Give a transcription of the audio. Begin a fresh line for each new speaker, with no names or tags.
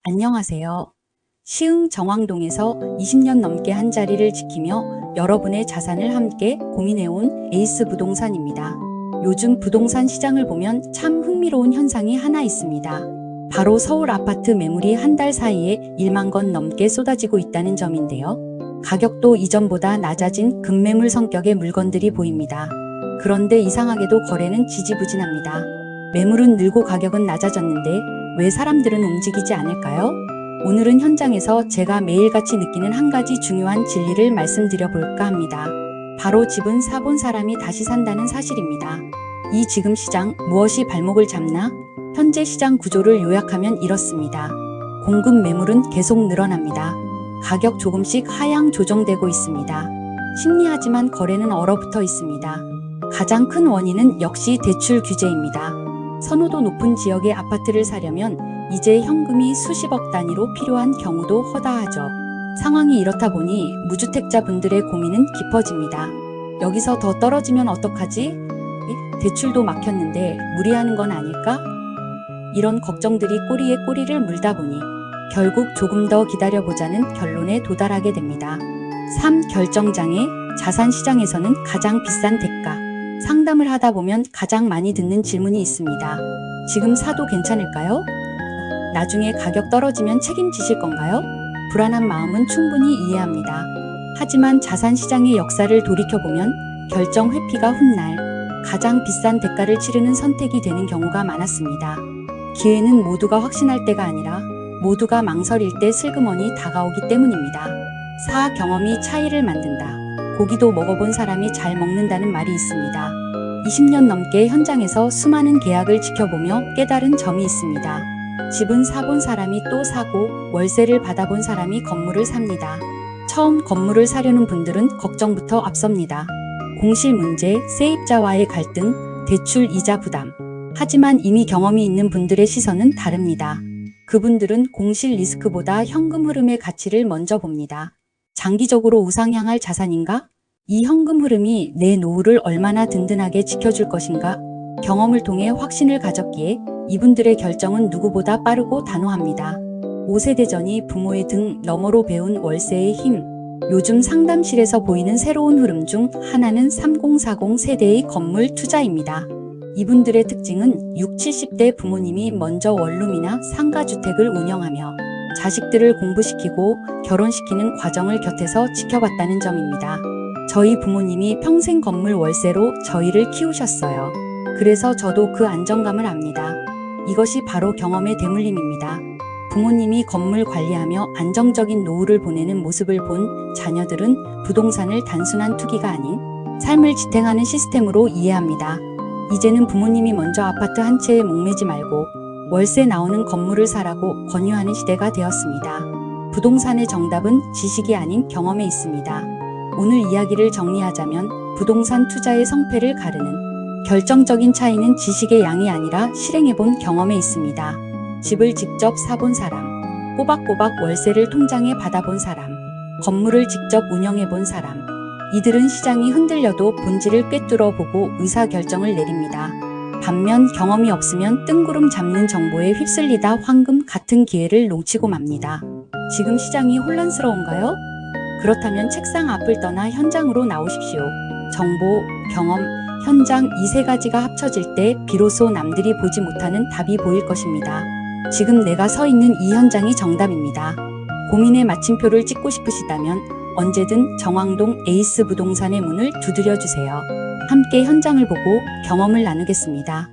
안녕하세요. 시흥 정왕동에서 20년 넘게 한 자리를 지키며 여러분의 자산을 함께 고민해온 에이스 부동산입니다. 요즘 부동산 시장을 보면 참 흥미로운 현상이 하나 있습니다. 바로 서울 아파트 매물이 한 달 사이에 1만 건 넘게 쏟아지고 있다는 점인데요. 가격도 이전보다 낮아진 급매물 성격의 물건들이 보입니다. 그런데 이상하게도 거래는 지지부진합니다. 매물은 늘고 가격은 낮아졌는데 왜 사람들은 움직이지 않을까요? 오늘은 현장에서 제가 매일같이 느끼는 한 가지 중요한 진리를 말씀드려 볼까 합니다. 바로 집은 사본 사람이 다시 산다는 사실입니다. 이 지금 시장 무엇이 발목을 잡나? 현재 시장 구조를 요약하면 이렇습니다. 공급 매물은 계속 늘어납니다. 가격 조금씩 하향 조정되고 있습니다. 심리하지만 거래는 얼어붙어 있습니다. 가장 큰 원인은 역시 대출 규제입니다. 선호도 높은 지역의 아파트를 사려면 이제 현금이 수십억 단위로 필요한 경우도 허다하죠. 상황이 이렇다 보니 무주택자분들의 고민은 깊어집니다. 여기서 더 떨어지면 어떡하지? 대출도 막혔는데 무리하는 건 아닐까? 이런 걱정들이 꼬리에 꼬리를 물다 보니 결국 조금 더 기다려보자는 결론에 도달하게 됩니다. 3. 결정장애. 자산시장에서는 가장 비싼 대가. 상담을 하다 보면 가장 많이 듣는 질문이 있습니다. 지금 사도 괜찮을까요? 나중에 가격 떨어지면 책임지실 건가요? 불안한 마음은 충분히 이해합니다. 하지만 자산시장의 역사를 돌이켜보면 결정 회피가 훗날 가장 비싼 대가를 치르는 선택이 되는 경우가 많았습니다. 기회는 모두가 확신할 때가 아니라 모두가 망설일 때 슬그머니 다가오기 때문입니다. 4. 경험이 차이를 만든다. 고기도 먹어본 사람이 잘 먹는다는 말이 있습니다. 20년 넘게 현장에서 수많은 계약을 지켜보며 깨달은 점이 있습니다. 집은 사본 사람이 또 사고 월세를 받아본 사람이 건물을 삽니다. 처음 건물을 사려는 분들은 걱정부터 앞섭니다. 공실 문제, 세입자와의 갈등, 대출 이자 부담. 하지만 이미 경험이 있는 분들의 시선은 다릅니다. 그분들은 공실 리스크보다 현금 흐름의 가치를 먼저 봅니다. 장기적으로 우상향할 자산인가? 이 현금 흐름이 내 노후를 얼마나 든든하게 지켜줄 것인가? 경험을 통해 확신을 가졌기에 이분들의 결정은 누구보다 빠르고 단호합니다. 5세대 전이 부모의 등 너머로 배운 월세의 힘. 요즘 상담실에서 보이는 새로운 흐름 중 하나는 3040 세대의 건물 투자입니다. 이분들의 특징은 60, 70대 부모님이 먼저 원룸이나 상가주택을 운영하며 자식들을 공부시키고 결혼시키는 과정을 곁에서 지켜봤다는 점입니다. 저희 부모님이 평생 건물 월세로 저희를 키우셨어요. 그래서 저도 그 안정감을 압니다. 이것이 바로 경험의 대물림입니다. 부모님이 건물 관리하며 안정적인 노후를 보내는 모습을 본 자녀들은 부동산을 단순한 투기가 아닌 삶을 지탱하는 시스템으로 이해합니다. 이제는 부모님이 먼저 아파트 한 채에 목매지 말고 월세 나오는 건물을 사라고 권유하는 시대가 되었습니다. 부동산의 정답은 지식이 아닌 경험에 있습니다. 오늘 이야기를 정리하자면 부동산 투자의 성패를 가르는 결정적인 차이는 지식의 양이 아니라 실행해본 경험에 있습니다. 집을 직접 사본 사람, 꼬박꼬박 월세를 통장에 받아본 사람, 건물을 직접 운영해본 사람. 이들은 시장이 흔들려도 본질을 꿰뚫어보고 의사결정을 내립니다. 반면 경험이 없으면 뜬구름 잡는 정보에 휩쓸리다 황금 같은 기회를 놓치고 맙니다. 지금 시장이 혼란스러운가요? 그렇다면 책상 앞을 떠나 현장으로 나오십시오. 정보, 경험, 현장 이 세 가지가 합쳐질 때 비로소 남들이 보지 못하는 답이 보일 것입니다. 지금 내가 서 있는 이 현장이 정답입니다. 고민의 마침표를 찍고 싶으시다면 언제든 정왕동 에이스 부동산의 문을 두드려 주세요. 함께 현장을 보고 경험을 나누겠습니다.